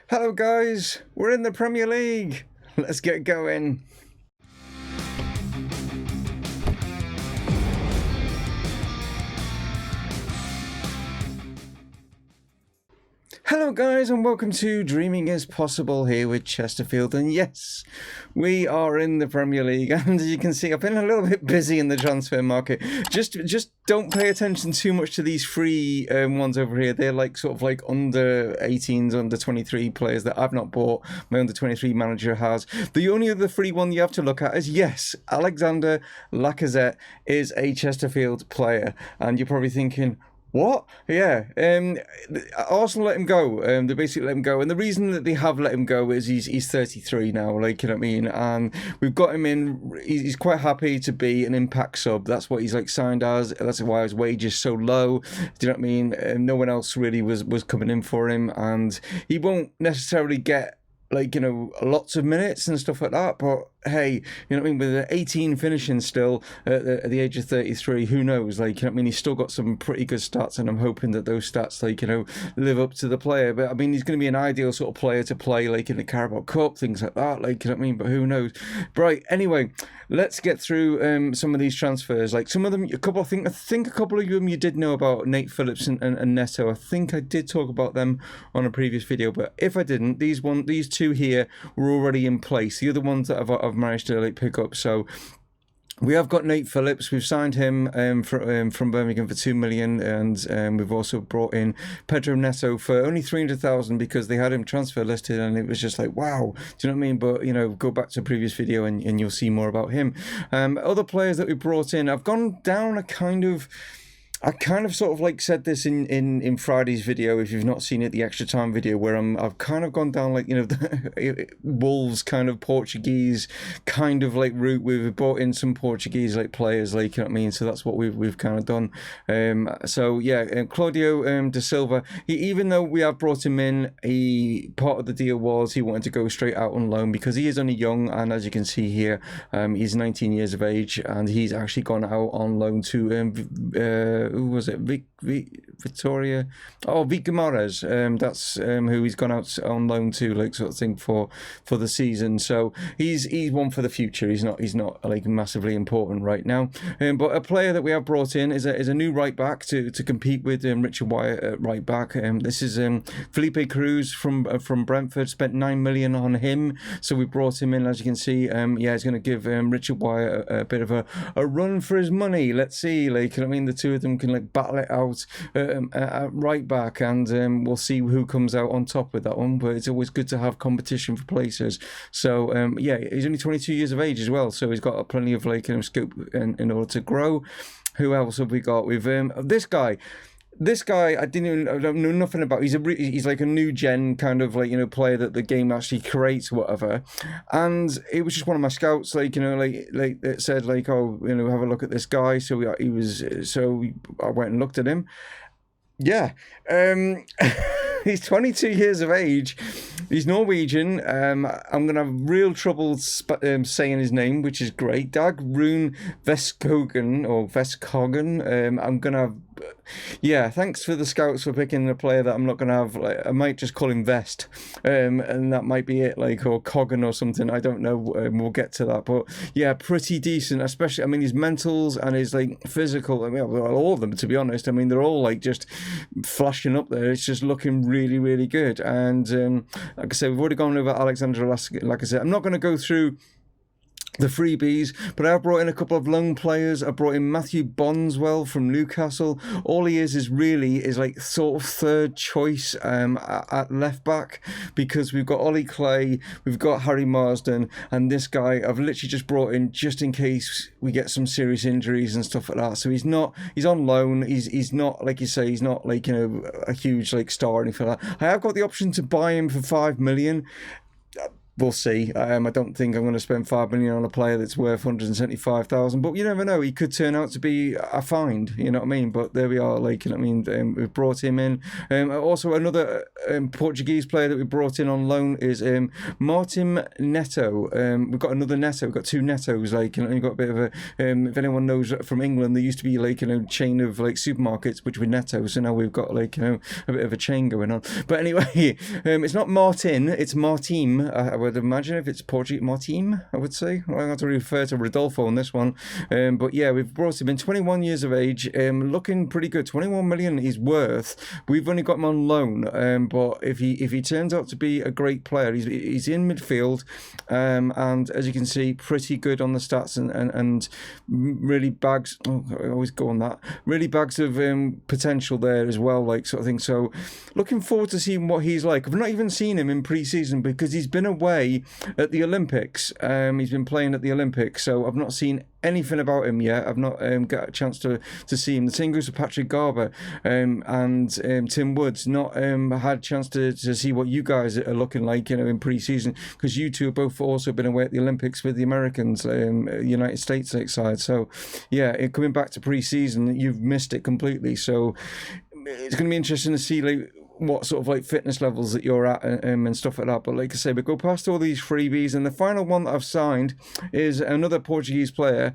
Hello guys, we're in the Premier League. Let's get going. Hello guys and welcome to Dreaming is Possible here with Chesterfield, and yes, we are in the Premier League, and as you can see I've been a little bit busy in the transfer market. Just don't pay attention too much to these free ones over here. They're like sort of like under 18s, under 23 players that I've not bought. My under 23 manager has. The only other free one you have to look at is, yes, Alexander Lacazette is a Chesterfield player, and you're probably thinking, what? Yeah. Arsenal let him go. They basically let him go, and the reason that they have let him go is he's 33 now. Like, you know what I mean? And we've got him in. He's quite happy to be an impact sub. That's what he's like signed as. That's why his wage is so low. Do you know what I mean? No one else really was coming in for him, and he won't necessarily get, like, you know, lots of minutes and stuff like that, but hey, you know what I mean, with the 18 finishing still at the age of 33, who knows? Like, you know what I mean, he's still got some pretty good stats, and I'm hoping that those stats, like, you know, live up to the player. But I mean, he's going to be an ideal sort of player to play, like, in the Carabao Cup, things like that, like, you know what I mean, but who knows? Right, anyway, let's get through some of these transfers. Like, some of them, I think a couple of them you did know about, Nate Phillips and Neto. I think I did talk about them on a previous video, but if I didn't, these two here were already in place. The other ones that I've managed to like pick up. So we have got Nate Phillips. We've signed him from Birmingham for 2 million, and we've also brought in Pedro Neto for only 300,000 because they had him transfer listed, and it was just like, wow, do you know what I mean? But, you know, go back to a previous video and you'll see more about him. Other players that we brought in, I've gone down I kind of sort of like said this in Friday's video, if you've not seen it, the extra time video, where I've kind of gone down, like, you know, the Wolves kind of Portuguese kind of like route. We've brought in some Portuguese like players, like, you know what I mean? So that's what we've kind of done. So yeah, Claudio da Silva, even though we have brought him in, part of the deal was he wanted to go straight out on loan because he is only young, and as you can see here, he's 19 years of age, and he's actually gone out on loan to who was it? Vic Guimaraes. That's who he's gone out on loan to, like, sort of thing for the season. So he's one for the future. He's not like massively important right now. But a player that we have brought in is a new right back to compete with Richard Wyatt at right back. This is Felipe Cruz from Brentford. Spent 9 million on him, so we brought him in. As you can see, yeah, he's going to give Richard Wyatt a bit of a run for his money. Let's see, like, I mean, the two of them can like battle it out at right back, and we'll see who comes out on top with that one. But it's always good to have competition for places. So yeah, he's only 22 years of age as well, so he's got plenty of like scope in order to grow. Who else have we got? We've this guy, I don't know nothing about. He's like a new gen kind of, like, you know, player that the game actually creates, whatever. And it was just one of my scouts, like, you know, like that said, like, oh, you know, have a look at this guy. So I went and looked at him. Yeah, he's 22 years of age. He's Norwegian. I'm gonna have real trouble saying his name, which is great. Dag Rune Vestkogen. I'm gonna have. Yeah, thanks for the scouts for picking a player that I'm not going to have. Like, I might just call him Vest, and that might be it, like, or Coggan or something. I don't know. We'll get to that, but yeah, pretty decent. Especially, I mean, his mentals and his like physical. I mean, all of them, to be honest. I mean, they're all like just flashing up there. It's just looking really, really good. And like I said, we've already gone over Alexander. Like I said, I'm not going to go through the freebies, but I brought in a couple of loan players. I brought in Matthew Bondswell from Newcastle. All he is like sort of third choice at left back, because we've got Ollie Clay, we've got Harry Marsden, and this guy I've literally just brought in just in case we get some serious injuries and stuff like that. So he's on loan. He's not, like you say, he's not like, you know, a huge like star or anything like that. I have got the option to buy him for 5 million. we'll see. I don't think I'm going to spend 5 million on a player that's worth 175,000. But you never know. He could turn out to be a find. You know what I mean? But there we are. Like, you know what I mean? We've brought him in. Also, another Portuguese player that we brought in on loan is Martin Neto. We've got another Neto. We've got two Netos. Like, you know, you've got a bit of a. If anyone knows from England, there used to be like, you know, chain of like supermarkets which were Netos. So now we've got like, you know, a bit of a chain going on. But anyway, it's not Martin. It's Martim. I would imagine if it's Portuguese, Martim. I would say. I have to refer to Rodolfo on this one. But yeah, we've brought him in. 21 years of age. Looking pretty good. 21 million he's worth. We've only got him on loan. But if he turns out to be a great player, he's in midfield, and as you can see, pretty good on the stats and really bags. Oh, I always go on that. Really bags of potential there as well, like sort of thing. So, looking forward to seeing what he's like. I've not even seen him in pre-season because he's been away at the Olympics. He's been playing at the Olympics, so I've not seen anything about him yet. I've not got a chance to see him. The same goes for Patrick Garber and Tim Woods. Not had a chance to see what you guys are looking like, you know, in pre-season, because you two have both also been away at the Olympics with the Americans, United States side. So yeah, coming back to pre-season, you've missed it completely. So it's going to be interesting to see like what sort of like fitness levels that you're at and stuff like that. But like I say, we go past all these freebies, and the final one that I've signed is another Portuguese player,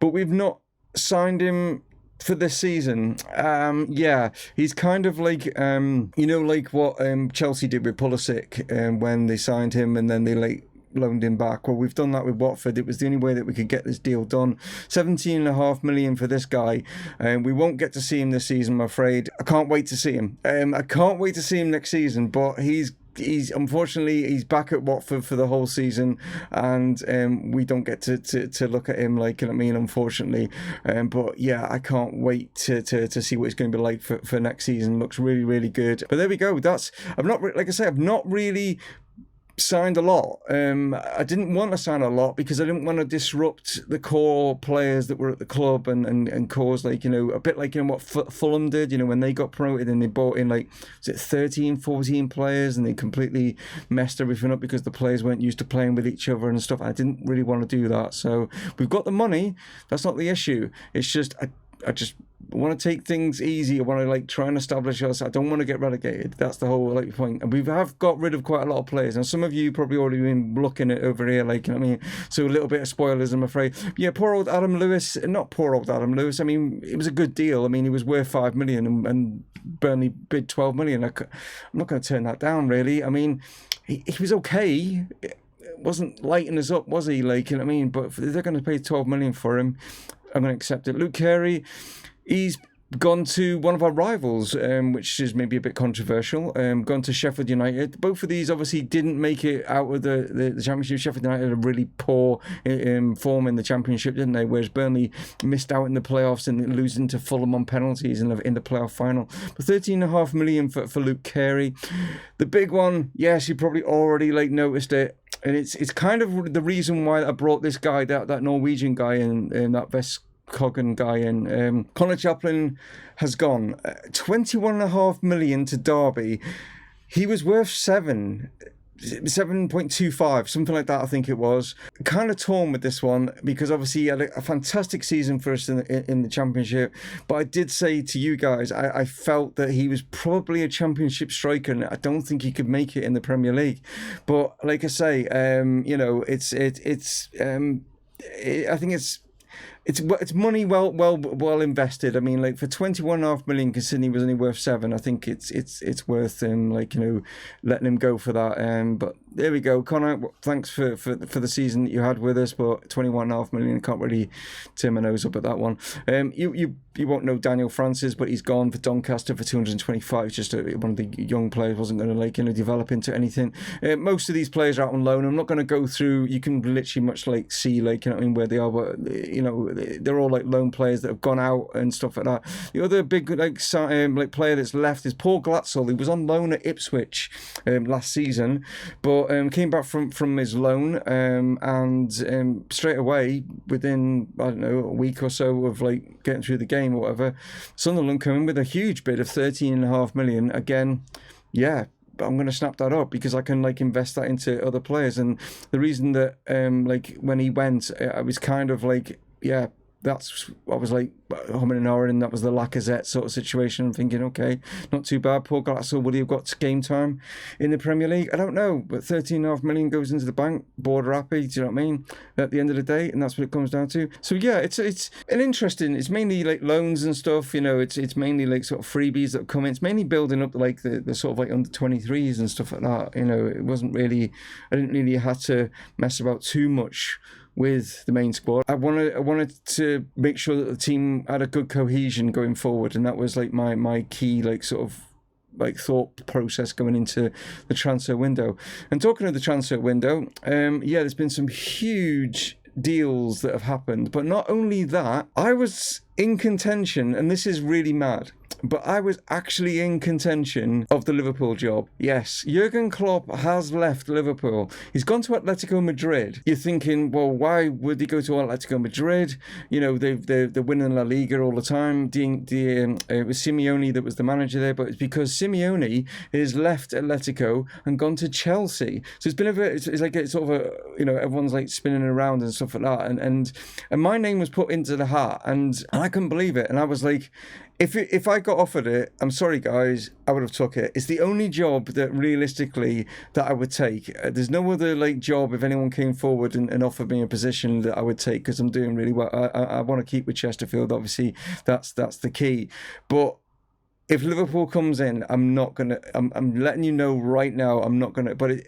but we've not signed him for this season. Yeah, he's kind of like you know, like what Chelsea did with Pulisic when they signed him and then they like loaned him back. Well, we've done that with Watford. It was the only way that we could get this deal done. 17.5 million for this guy. We won't get to see him this season, I'm afraid. I can't wait to see him. I can't wait to see him next season, but he's unfortunately he's back at Watford for the whole season, and we don't get to look at him, like, you know what I mean, unfortunately. But yeah, I can't wait to see what it's going to be like for next season. Looks really, really good. But there we go. I've not really signed a lot. I didn't want to sign a lot because I didn't want to disrupt the core players that were at the club and cause, like, you know, a bit like, you know, what Fulham did, you know, when they got promoted and they bought in like, was it 13, 14 players, and they completely messed everything up because the players weren't used to playing with each other and stuff. I didn't really want to do that. So we've got the money. That's not the issue. It's just I just want to take things easy. I want to like try and establish us. I don't want to get relegated. That's the whole like point. And we have got rid of quite a lot of players. And some of you probably already been looking at over here, like, you know what I mean? So a little bit of spoilers, I'm afraid. Yeah, poor old Adam Lewis. Not poor old Adam Lewis. I mean, it was a good deal. I mean, he was worth 5 million and Burnley bid 12 million. I'm not going to turn that down, really. I mean, he was okay. Wasn't lighting us up, was he? Like, you know what I mean? But if they're going to pay 12 million for him, I'm going to accept it. Luke Carey, he's gone to one of our rivals, which is maybe a bit controversial, gone to Sheffield United. Both of these obviously didn't make it out of the Championship. Sheffield United had a really poor form in the Championship, didn't they? Whereas Burnley missed out in the playoffs and losing to Fulham on penalties in the playoff final. But 13.5 million for Luke Carey. The big one, yes, you probably already like noticed it. And it's kind of the reason why I brought this guy, that Norwegian guy in that Vestkogen guy in. Connor Chaplin has gone. 21.5 million to Derby. He was worth 7.25, something like that, I think it was. Kind of torn with this one because obviously he had a fantastic season for us in the Championship. But I did say to you guys, I felt that he was probably a Championship striker, and I don't think he could make it in the Premier League. But like I say, you know, I think it's money well invested. I mean, like for 21.5 million, considering he was only worth 7, I think it's worth him, like, you know, letting him go for that. But there we go, Connor. Thanks for the season that you had with us, but 21.5 million, can't really turn my nose up at that one. You won't know Daniel Francis, but he's gone for Doncaster for 225. Just one of the young players, wasn't going to, like, you know, develop into anything. Most of these players are out on loan. I'm not going to go through. You can literally much like see, like, you know what I mean, where they are, but you know, they're all like loan players that have gone out and stuff like that. The other big like player that's left is Paul Glatzel. He was on loan at Ipswich last season, but came back from his loan and straight away within, I don't know, a week or so of like getting through the game or whatever, Sunderland come in with a huge bid of 13.5 million. Again, yeah, I'm going to snap that up because I can like invest that into other players. And the reason that like when he went, I was kind of like, yeah, that's, I was like humming and hawing, and that was the Lacazette sort of situation. I'm thinking, okay, not too bad. Paul Glasgow, would he have got game time in the Premier League? I don't know, but 13.5 million goes into the bank, border happy, do you know what I mean? At the end of the day, and that's what it comes down to. So yeah, it's an interesting, it's mainly like loans and stuff, you know, it's mainly like sort of freebies that come in. It's mainly building up like the sort of like under 23s and stuff like that, you know. It wasn't really, I didn't really have to mess about too much with the main squad. I wanted to make sure that the team had a good cohesion going forward, and that was like my key like sort of like thought process going into the transfer window. And talking of the transfer window, yeah, there's been some huge deals that have happened, but not only that, I was in contention, and this is really mad, but I was actually in contention of the Liverpool job. Yes, Jurgen Klopp has left Liverpool. He's gone to Atletico Madrid. You're thinking, well, why would he go to Atletico Madrid? You know, they're winning La Liga all the time. It was Simeone that was the manager there, but it's because Simeone has left Atletico and gone to Chelsea. So it's been it's like it's sort of a, you know, everyone's like spinning around and stuff like that. And my name was put into the hat, and I couldn't believe it. And I was like, if I got offered it, I'm sorry guys, I would have took it. It's the only job that realistically that I would take. There's no other like job, if anyone came forward and offered me a position, that I would take, because I'm doing really well. I want to keep with Chesterfield, obviously. That's the key. But if Liverpool comes in, I'm letting you know right now, I'm not gonna. But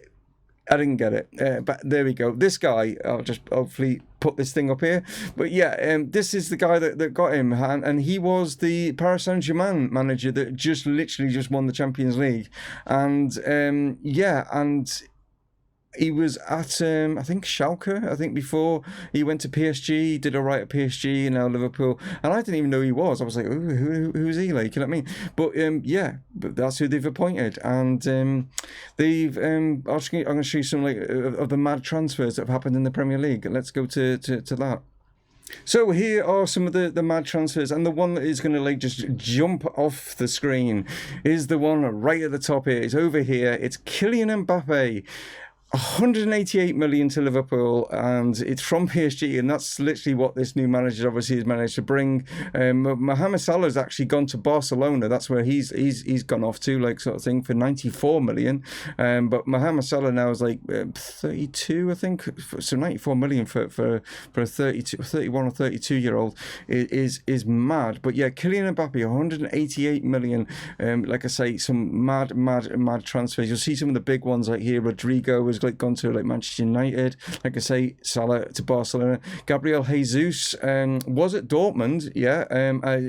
I didn't get it. But there we go. This guy, I'll just hopefully put this thing up here. But yeah, this is the guy that got him. And he was the Paris Saint-Germain manager that literally just won the Champions League. And yeah, and he was at, I think, Schalke, I think, before he went to PSG. He did all right at PSG, and now Liverpool. And I didn't even know who he was. I was like, who is he? Like, you know what I mean? But yeah, but that's who they've appointed. And they've, I'm going to show you some like of the mad transfers that have happened in the Premier League. Let's go to that. So here are some of the mad transfers, and the one that is going to like just jump off the screen is the one right at the top here. It's over here. It's Kylian Mbappe. 188 million to Liverpool, and it's from PSG, and that's literally what this new manager obviously has managed to bring. Mohamed Salah's actually gone to Barcelona. That's where he's gone off to, like, sort of thing, for 94 million. But Mohamed Salah now is like 32, I think. So 94 million for a 31 or 32 year old is mad. But yeah, Kylian Mbappe, 188 million. Like I say, some mad transfers. You'll see some of the big ones like here. Rodrigo has like gone to like Manchester United. Like I say, Salah to Barcelona. Gabriel Jesus was at Dortmund, yeah,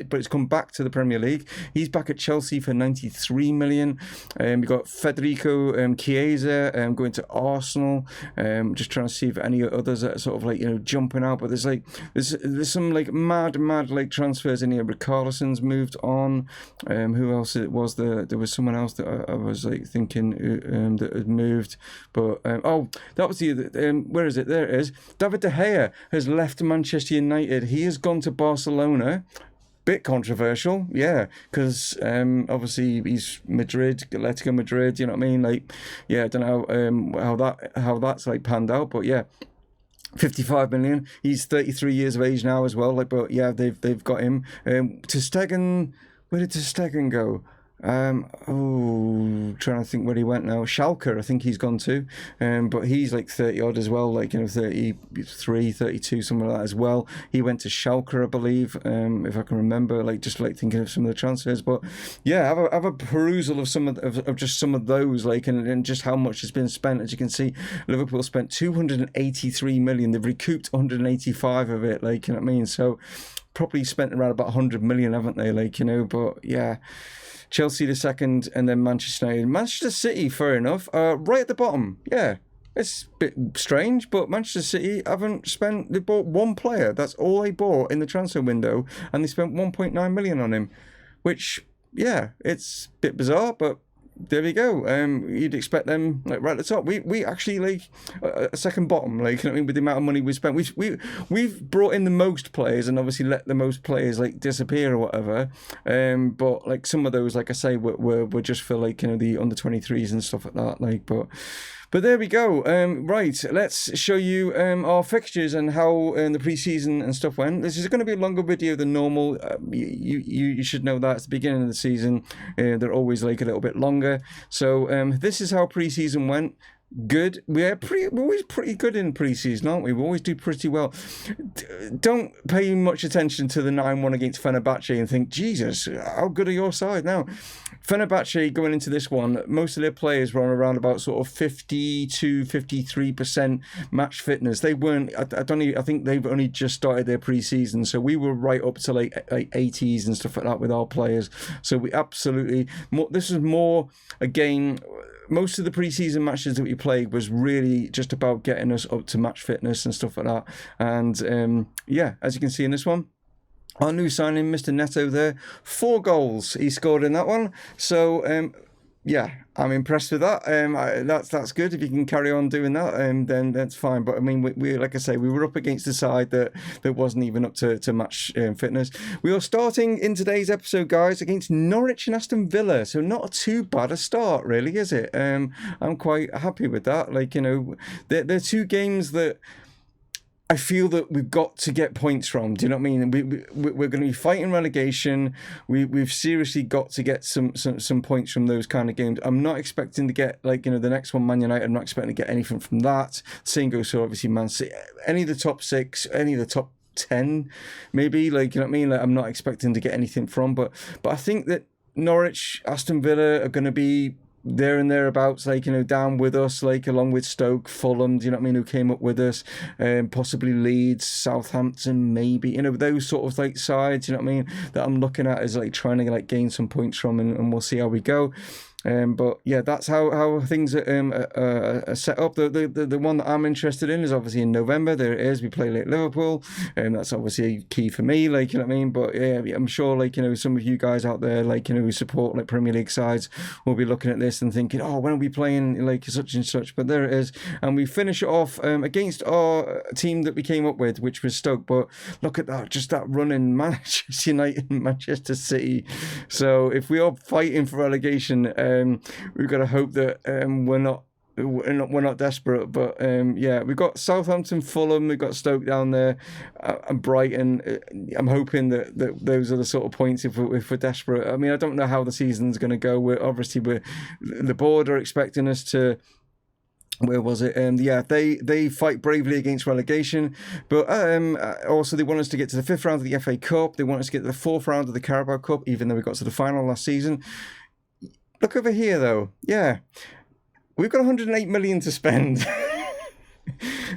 but it's come back to the Premier League. He's back at Chelsea for 93 million. We've got Federico Chiesa going to Arsenal. Just trying to see if any others are sort of like, you know, jumping out. But there's some like mad like transfers in here. Richarlison's moved on. Who else it was? There was someone else that I was like thinking that had moved, but that was the where is it? There it is. David De Gea has left Manchester United. He has gone to Barcelona. Bit controversial, yeah, because obviously he's Madrid, Atletico Madrid. You know what I mean? Like, yeah, I don't know how that's like panned out, but yeah. 55 million. He's 33 years of age now as well. Like, but yeah, they've got him. To Stegen, where did Stegen go? Trying to think where he went now. Schalke, I think he's gone to. But he's like 30 odd as well, like, you know, 33, 32, something like that as well. He went to Schalke, I believe, if I can remember, like, just like thinking of some of the transfers. But yeah, have a perusal of some of just some of those, like, and just how much has been spent. As you can see, Liverpool spent 283 million. They've recouped 185 of it, like, you know what I mean? So probably spent around about 100 million, haven't they? Like, you know, but yeah. Chelsea the second, and then Manchester United. Manchester City, fair enough. Right at the bottom, yeah. It's a bit strange, but Manchester City they bought one player. That's all they bought in the transfer window, and they spent 1.9 million on him. Which, yeah, it's a bit bizarre, but there we go. You'd expect them like right at the top. We actually like a second bottom, like, you know what I mean, with the amount of money we spent. We've brought in the most players and obviously let the most players like disappear or whatever. But like some of those, like I say, were just for like, you know, the under 23s and stuff like that. Like, but there we go. Right, let's show you our fixtures and how the pre-season and stuff went. This is going to be a longer video than normal. You should know that it's the beginning of the season. They're always like a little bit longer. So this is how pre-season went. Good. We're always pretty good in pre-season, aren't we? We always do pretty well. Don't pay much attention to the 9-1 against Fenerbahce and think, Jesus, how good are your side now? Fenerbahce going into this one, most of their players were on around about sort of 52-53% match fitness. They weren't. I think they've only just started their pre-season, so we were right up to like 80s and stuff like that with our players. So we absolutely. This is more a game. Most of the pre-season matches that we played was really just about getting us up to match fitness and stuff like that. And yeah, as you can see in this one, our new signing, Mr. Neto there, 4 goals he scored in that one. So yeah, I'm impressed with that. That's good. If you can carry on doing that, then that's fine. But I mean, we like I say, we were up against a side that wasn't even up to match fitness. We are starting in today's episode, guys, against Norwich and Aston Villa. So not too bad a start, really, is it? I'm quite happy with that. Like, you know, they're 2 games that I feel that we've got to get points from. Do you know what I mean? We're going to be fighting relegation. We've seriously got to get some points from those kind of games. I'm not expecting to get, like, you know, the next one, Man United. I'm not expecting to get anything from that. Same goes for obviously Man City. Any of the top 6, any of the top 10, maybe. Like, you know what I mean? Like, I'm not expecting to get anything from. But I think that Norwich, Aston Villa are going to be there and thereabouts, like, you know, down with us, like along with Stoke, Fulham, do you know what I mean, who came up with us, possibly Leeds, Southampton, maybe, you know, those sort of like sides, you know what I mean, that I'm looking at as like trying to like gain some points from, and we'll see how we go. But yeah, that's how things are set up. The one that I'm interested in is obviously in November. There it is. We play like Liverpool, and that's obviously key for me. Like, you know what I mean. But yeah, I'm sure, like, you know, some of you guys out there, like, you know, who support like Premier League sides will be looking at this and thinking, oh, when are we playing like such and such? But there it is, and we finish it off against our team that we came up with, which was Stoke. But look at that, just that run in Manchester United and Manchester City. So if we are fighting for relegation, we've got to hope that we're not desperate. But yeah, we've got Southampton, Fulham, we've got Stoke down there, and Brighton. I'm hoping that those are the sort of points if we're desperate. I mean, I don't know how the season's going to go. The board are expecting us to. Where was it? Yeah, they fight bravely against relegation, but also they want us to get to the 5th round of the FA Cup. They want us to get to the 4th round of the Carabao Cup, even though we got to the final last season. Look over here, though. Yeah, we've got 108 million to spend.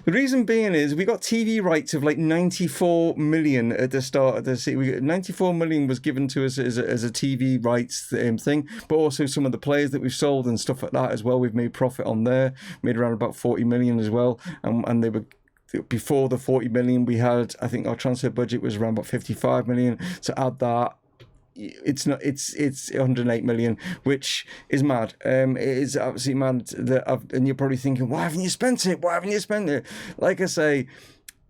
The reason being is we got TV rights of like 94 million at the start of the season. 94 million was given to us as a TV rights thing, but also some of the players that we've sold and stuff like that as well. We've made profit on there, made around about 40 million as well, and they were. Before the 40 million we had, I think our transfer budget was around about 55 million. To add that, it's 108 million, which is mad. It is absolutely mad and you're probably thinking, why haven't you spent it? Like I say,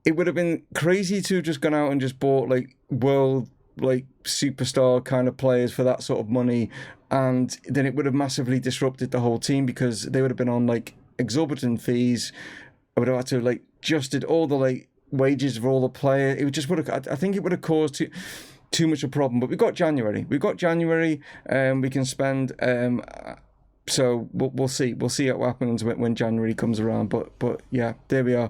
it would have been crazy to have just gone out and just bought like world like superstar kind of players for that sort of money, and then it would have massively disrupted the whole team because they would have been on like exorbitant fees. I would have had to like adjusted all the like wages of all the players. It just would have. I think it would have caused too much of a problem. But we've got January. We can spend. So we'll see. We'll see what happens when January comes around. But yeah, there we are.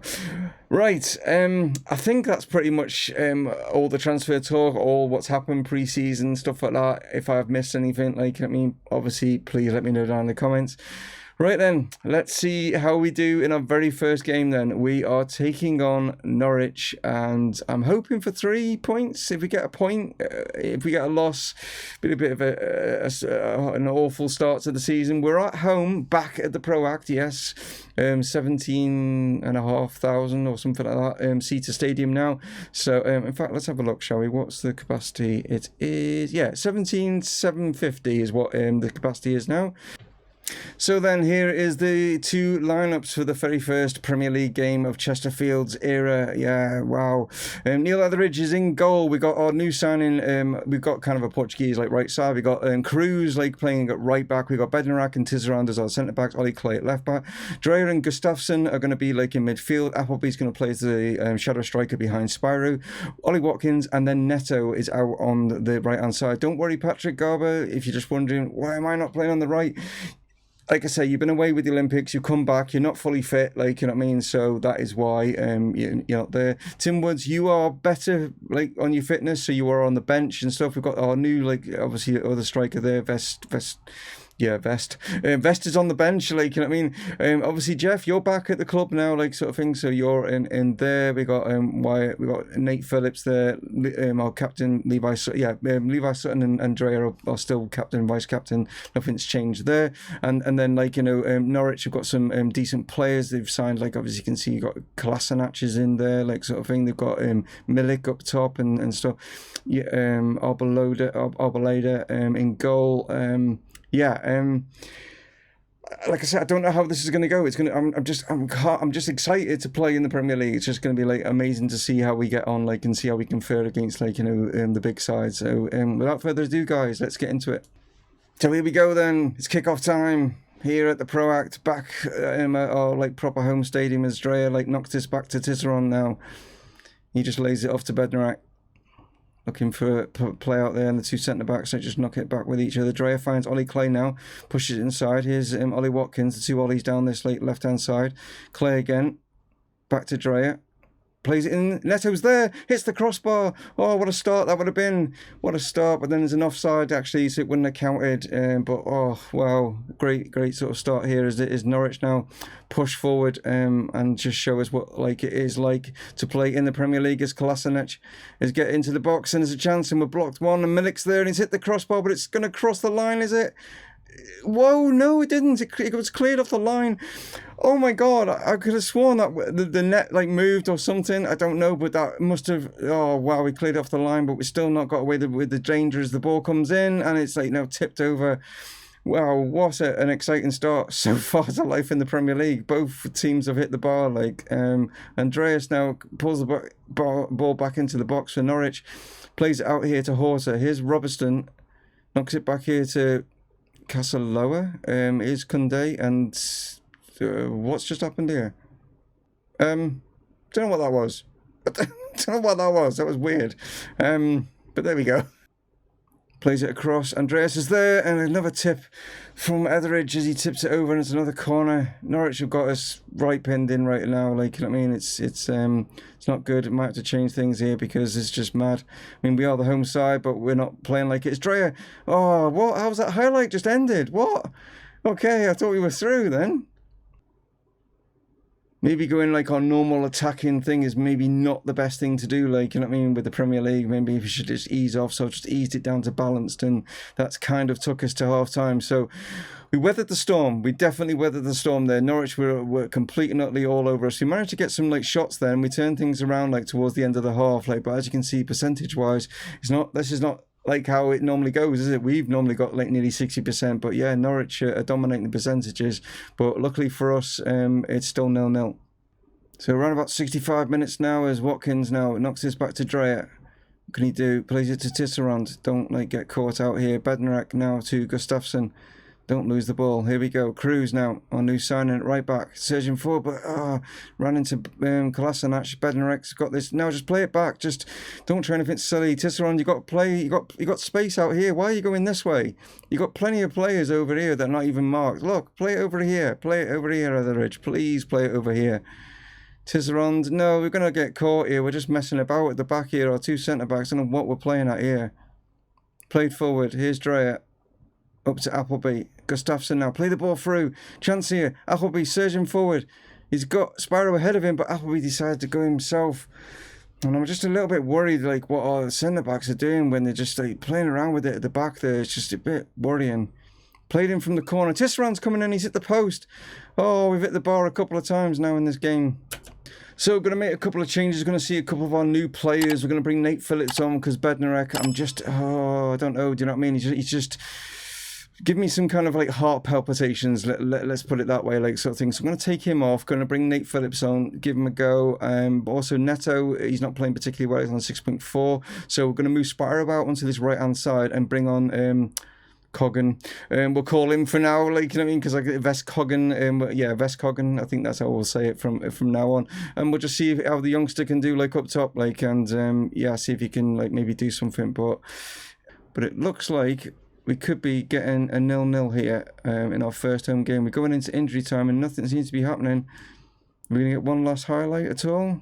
Right. I think that's pretty much all the transfer talk, all what's happened pre-season, stuff like that. If I've missed anything, like, I mean, obviously, please let me know down in the comments. Right then, let's see how we do in our very first game then. We are taking on Norwich, and I'm hoping for 3 points. If we get a point, if we get a loss, been a bit of an awful start to the season. We're at home, back at the Pro Act, yes. 17,500 or something like that, seater stadium now. So, in fact, let's have a look, shall we? What's the capacity? It is, yeah, 17,750 is what the capacity is now. So then here is the two lineups for the very first Premier League game of Chesterfield's era. Yeah, wow. Neil Etheridge is in goal. We got our new signing. We've got kind of a Portuguese like right side. We got Cruz like playing at right back. We got Bednarak and Tisserand as our centre backs. Ollie Clay at left back. Dreyer and Gustafsson are going to be like in midfield. Appleby's going to play as the shadow striker behind Spyro. Ollie Watkins and then Neto is out on the right hand side. Don't worry, Patrick Garber. If you're just wondering why am I not playing on the right. Like I say, you've been away with the Olympics, you come back, you're not fully fit, like, you know what I mean? So that is why you're not there. Tim Woods, you are better, like, on your fitness, so you are on the bench and stuff. We've got our new, like, obviously, other striker there, Vest is on the bench, like, you know what I mean? Obviously, Jeff, you're back at the club now, like, sort of thing, so you're in there. We got Wyatt, we got Nate Phillips there, our captain, Levi Sutton and Dreyer are still captain, vice captain. Nothing's changed there. And then, like, you know, Norwich have got some decent players they've signed, like, obviously you can see you've got Kolasinac is in there, like, sort of thing. They've got Milik up top and stuff. Yeah, Arboleda in goal. Like I said, I don't know how this is going to go. I'm just excited to play in the Premier League. It's just going to be like amazing to see how we get on, like, and see how we can fare against, like, you know, the big side. So without further ado, guys, let's get into it. So here we go then. It's kickoff time here at the Pro Act, back in our like proper home stadium as Dreyer like knocks this back to Tisserand now. He just lays it off to Bednarak. Looking for a play out there, and the two centre-backs don't just knock it back with each other. Dreyer finds Ollie Clay now, pushes it inside. Here's Ollie Watkins, the two Ollies down this left-hand side. Clay again, back to Dreyer. Plays it in, Neto's there, hits the crossbar. Oh, what a start that would have been. What a start, but then there's an offside actually, so it wouldn't have counted. But, oh, wow, great sort of start here as it is Norwich now. Push forward and just show us what like it is like to play in the Premier League as Kolasinac is getting into the box and there's a chance and we're blocked one and Milik's there and he's hit the crossbar, but it's going to cross the line, is it? Whoa, no, it didn't. It was cleared off the line. Oh my God, I could have sworn that the net like moved or something. I don't know, but that must have. Oh wow, we cleared off the line, but we still not got away with the danger as the ball comes in and it's like now tipped over. Wow, what an exciting start so far to life in the Premier League. Both teams have hit the bar. Like Andreas now pulls the ball back into the box for Norwich, plays it out here to Horta. Here's Robertson, knocks it back here to Casaloa. Here's Kunde, and what's just happened here? Don't know what that was. Don't know what that was. That was weird. But there we go. Plays it across. Andreas is there, and another tip from Etheridge as he tips it over, and it's another corner. Norwich have got us right pinned in right now. Like, you know what I mean? It's not good. It might have to change things here because it's just mad. I mean, we are the home side, but we're not playing like it. It's Dreyer. Oh, what? How's that highlight just ended? What? Okay, I thought we were through then. Maybe going like our normal attacking thing is maybe not the best thing to do, like, you know what I mean, with the Premier League. Maybe if you should just ease off, so I just eased it down to balanced, and that's kind of took us to half time. So we weathered the storm. We definitely weathered the storm there. Norwich were completely and utterly all over us. We managed to get some like shots there, and we turned things around like towards the end of the half. Like, but as you can see, percentage-wise, this is not like how it normally goes, is it? We've normally got like nearly 60%, but yeah, Norwich are dominating the percentages. But luckily for us, it's still 0-0. So around about 65 minutes now as Watkins now knocks this back to Dreyer. What can he do? Plays it to Tisserand. Don't like get caught out here. Bednarak now to Gustafsson. Don't lose the ball. Here we go. Cruz now, our new signing at right back. Surging forward, but ran into Kolasinac. Bednarek's got this. Now just play it back. Just don't try anything silly. Tisserand, you got to play. You got space out here. Why are you going this way? You got plenty of players over here that are not even marked. Look, play it over here. Play it over here, Etheridge. Please play it over here. Tisserand, no, we're going to get caught here. We're just messing about at the back here. Our two centre-backs, I don't know what we're playing at here. Played forward. Here's Dreyer. Up to Appleby. Gustafsson now. Play the ball through. Chance here. Appleby surging forward. He's got Spyro ahead of him, but Appleby decided to go himself. And I'm just a little bit worried, like, what our centre-backs are doing when they're just like playing around with it at the back there. It's just a bit worrying. Played in from the corner. Tisserand's coming in. He's hit the post. Oh, we've hit the bar a couple of times now in this game. So we're going to make a couple of changes. We're going to see a couple of our new players. We're going to bring Nate Phillips on because Bednarak, I don't know. Do you know what I mean? He's just give me some kind of like heart palpitations, let's put it that way, like sort of thing. So I'm going to take him off, going to bring Nate Phillips on, give him a go. But also Neto, he's not playing particularly well, he's on 6.4. So we're going to move Spyro out onto this right-hand side and bring on Coggan. We'll call him for now, like, you know what I mean, because like Vest Coggan, Vest Coggan, I think that's how we'll say it from now on. And we'll just see how the youngster can do, like, up top, like, and see if he can, like, maybe do something. But it looks like we could be getting a 0-0 here in our first home game. We're going into injury time and nothing seems to be happening. We're going to get one last highlight at all.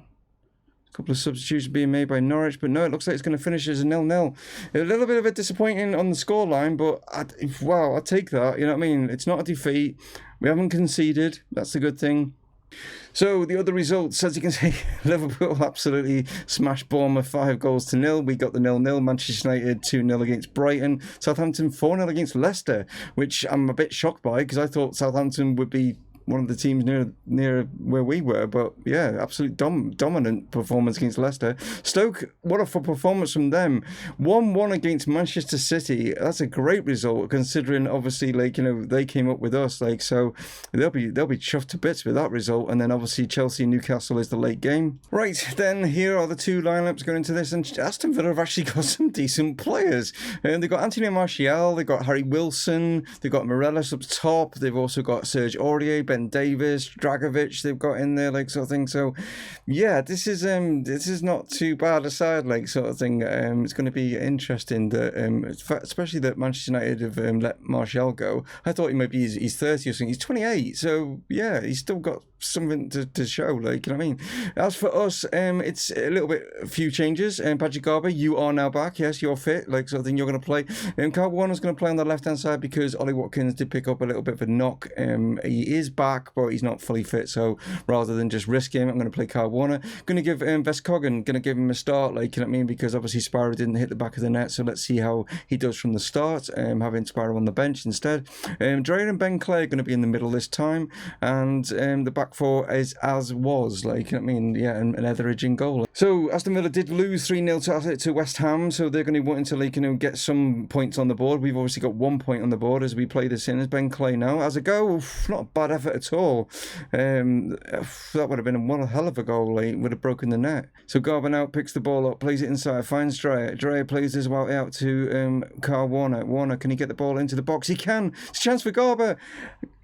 A couple of substitutions being made by Norwich, but no, it looks like it's going to finish as a 0-0. A little bit of a disappointing on the scoreline, but I'll take that. You know what I mean? It's not a defeat. We haven't conceded. That's a good thing. So the other results, as you can see, Liverpool absolutely smashed Bournemouth 5-0. We got the 0-0. Manchester United 2-0 against Brighton. Southampton 4-0 against Leicester, which I'm a bit shocked by because I thought Southampton would be one of the teams near where we were, but yeah, absolute dominant performance against Leicester. Stoke, what a performance from them. 1-1 against Manchester City. That's a great result considering obviously, like, you know, they came up with us, like, so they'll be chuffed to bits with that result. And then obviously Chelsea and Newcastle is the late game. Right, then here are the two lineups going into this, and Aston Villa have actually got some decent players. They've got Anthony Martial, they've got Harry Wilson, they've got Morelos up top, they've also got Serge Aurier, Ben Davis, Dragovic, they've got in there, like, sort of thing. So yeah, this is not too bad a side, like, sort of thing. It's going to be interesting that especially that Manchester United have let Martial go. I thought he might be he's 30 or something. He's 28, so yeah, he's still got something to show, like, you know what I mean. As for us, it's a few changes. Patrick Garber, you are now back. Yes, you're fit, like, sort of thing. You're going to play. Carl Warner's going to play on the left hand side because Ollie Watkins did pick up a little bit of a knock. He is back, but he's not fully fit. So rather than just risk him, I'm going to play Carl Warner. Going to give Vest Coggan, going to give him a start, like, you know what I mean, because obviously Spyro didn't hit the back of the net. So let's see how he does from the start. Having Spyro on the bench instead. Dreyer and Ben Clay are going to be in the middle this time, and the back four is as was, like, you know what I mean, yeah, and Etheridge in goal. So Aston Villa did lose 3-0 to West Ham, so they're going to be wanting to, like, you know, get some points on the board. We've obviously got 1 point on the board as we play this in. As Ben Clay now as a go, not a bad effort at all. That would have been one hell of a goal, like, would have broken the net. So Garber now picks the ball up, plays it inside, finds Dreyer. Dreyer plays this out to Carl Warner. Warner, can he get the ball into the box? He can. It's a chance for Garber.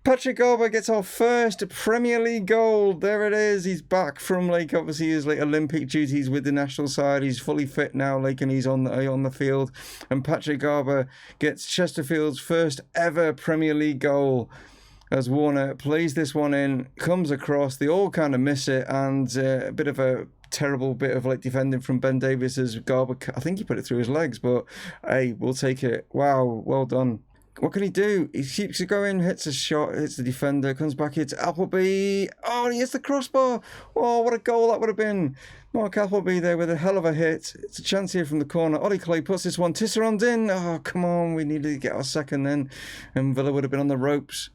Patrick Garber gets our first Premier League goal. There it is. He's back from, like, obviously his, like, Olympic duties with the national side. He's fully fit now, like, and he's on the field. And Patrick Garber gets Chesterfield's first ever Premier League goal. As Warner plays this one in, comes across, they all kind of miss it, and a bit of a terrible bit of, like, defending from Ben Davis as Garber, I think he put it through his legs, but hey, we'll take it. Wow, well done. What can he do? He keeps it going, hits a shot, hits the defender, comes back, hits Appleby. Oh, and he hits the crossbar. Oh, what a goal that would have been. Mark Appleby there with a hell of a hit. It's a chance here from the corner. Ollie Clay puts this one. Tisserand in. Oh, come on. We needed to get our second then. And Villa would have been on the ropes.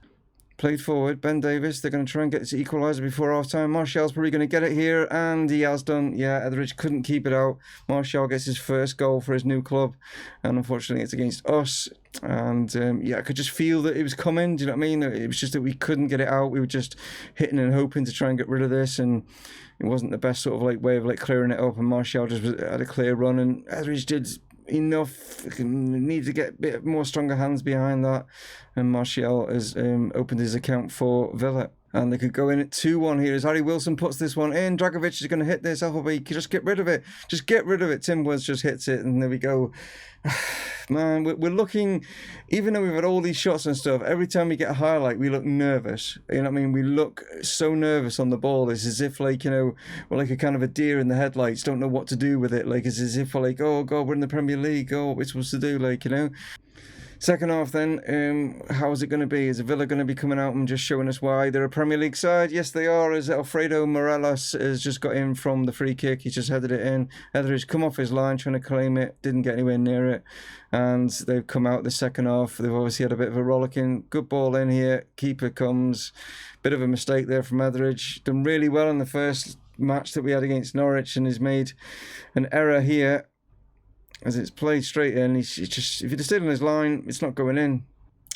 Played forward, Ben Davis. They're going to try and get this equaliser before half-time. Martial's probably going to get it here, and he has done. Yeah, Etheridge couldn't keep it out. Martial gets his first goal for his new club, and unfortunately it's against us. And I could just feel that it was coming. Do you know what I mean? It was just that we couldn't get it out. We were just hitting and hoping to try and get rid of this, and it wasn't the best sort of, like, way of, like, clearing it up. And Martial just had a clear run, and Etheridge did enough. Need to get a bit more stronger hands behind that, and Martial has opened his account for Villa, and they could go in at 2-1 here as Harry Wilson puts this one in. Dragovic is going to hit this. Appleby, just get rid of it. Just get rid of it. Tim Woods just hits it, and there we go. Man, we're looking, even though we've had all these shots and stuff, every time we get a highlight, we look nervous. You know what I mean? We look so nervous on the ball. It's as if, like, you know, we're like a kind of a deer in the headlights, don't know what to do with it. Like, it's as if we're like, oh, God, we're in the Premier League. Oh, what we're supposed to do, like, you know? Second half then, how is it going to be? Is Villa going to be coming out and just showing us why they're a Premier League side? Yes, they are, as Alfredo Morelos has just got in from the free kick. He's just headed it in. Etheridge come off his line trying to claim it, didn't get anywhere near it. And they've come out the second half. They've obviously had a bit of a rollicking. Good ball in here. Keeper comes. Bit of a mistake there from Etheridge. Done really well in the first match that we had against Norwich, and has made an error here. As it's played straight in, he's just, if he'd have stayed on his line, it's not going in.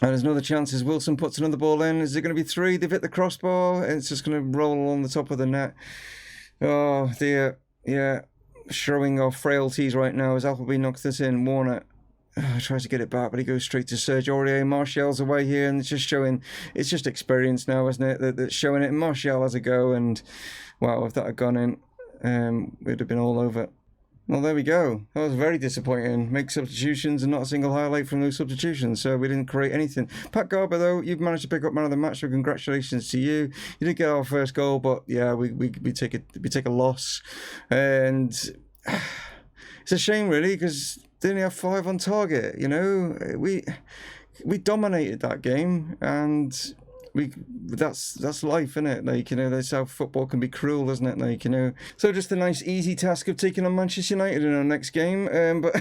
And there's another chance as Wilson puts another ball in. Is it going to be 3? They've hit the crossbar. And it's just going to roll along the top of the net. Oh, dear. Yeah. Showing our frailties right now as Appleby knocks this in. Warner tries to get it back, but he goes straight to Serge Aurier. Martial's away here, and it's just showing. It's just experience now, isn't it? That's showing it. And Martial has a go, and wow, if that had gone in, it'd have been all over. Well, there we go. That was very disappointing. Make substitutions and not a single highlight from those substitutions. So we didn't create anything. Pat Garber, though, you've managed to pick up man of the match. So congratulations to you. You did get our first goal, but yeah, we take a loss, and it's a shame really because they only have 5 on target. You know, we dominated that game, and that's life, isn't it? Like, you know, that's how football can be cruel, isn't it? Like, you know, so just a nice easy task of taking on Manchester United in our next game, but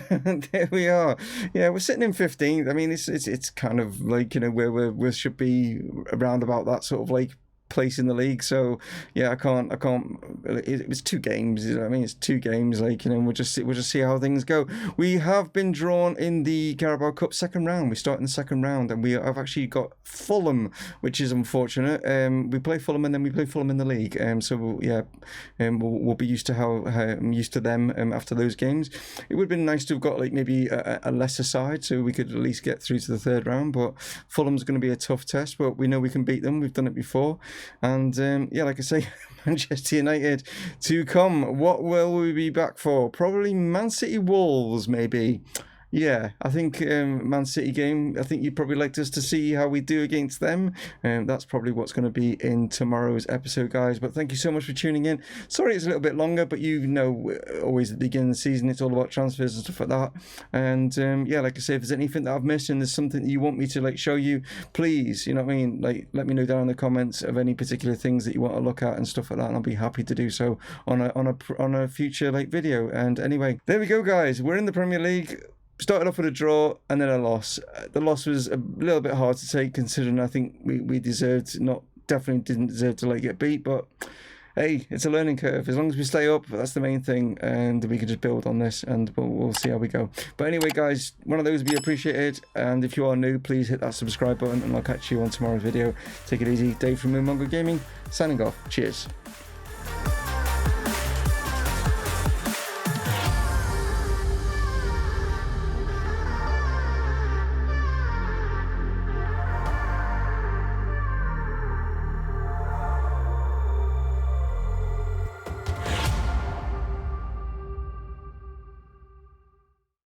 there we are. Yeah, we're sitting in 15th. I mean, it's kind of like, you know, where we should be around about that sort of like place in the league. So yeah, I can't it was 2 games, you know what I mean? It's 2 games, like, you know, we'll just see how things go. We have been drawn in the Carabao Cup second round. We start in the second round, and we have actually got Fulham, which is unfortunate. We play Fulham, and then we play Fulham in the league, so we'll be used to how I'm used to them after those games. It would have been nice to have got like maybe a lesser side, so we could at least get through to the third round, but Fulham's going to be a tough test, but we know we can beat them. We've done it before. And yeah, like I say, Manchester United to come. What will we be back for? Probably Man City Wolves, maybe. Yeah, I think Man City game, I think you'd probably like us to see how we do against them. That's probably what's going to be in tomorrow's episode, guys. But thank you so much for tuning in. Sorry it's a little bit longer, but you know, always at the beginning of the season, it's all about transfers and stuff like that. And yeah, like I say, if there's anything that I've missed and there's something that you want me to like show you, please, you know what I mean? Like, let me know down in the comments of any particular things that you want to look at and stuff like that. And I'll be happy to do so on a future like video. And anyway, there we go, guys. We're in the Premier League. Started off with a draw and then a loss. The loss was a little bit hard to take, considering I think we definitely didn't deserve to like get beat, but hey, it's a learning curve. As long as we stay up, that's the main thing, and we can just build on this, and we'll see how we go. But anyway, guys, one of those would be appreciated, and if you are new, please hit that subscribe button, and I'll catch you on tomorrow's video. Take it easy. Dave from Mumongu Gaming, signing off. Cheers.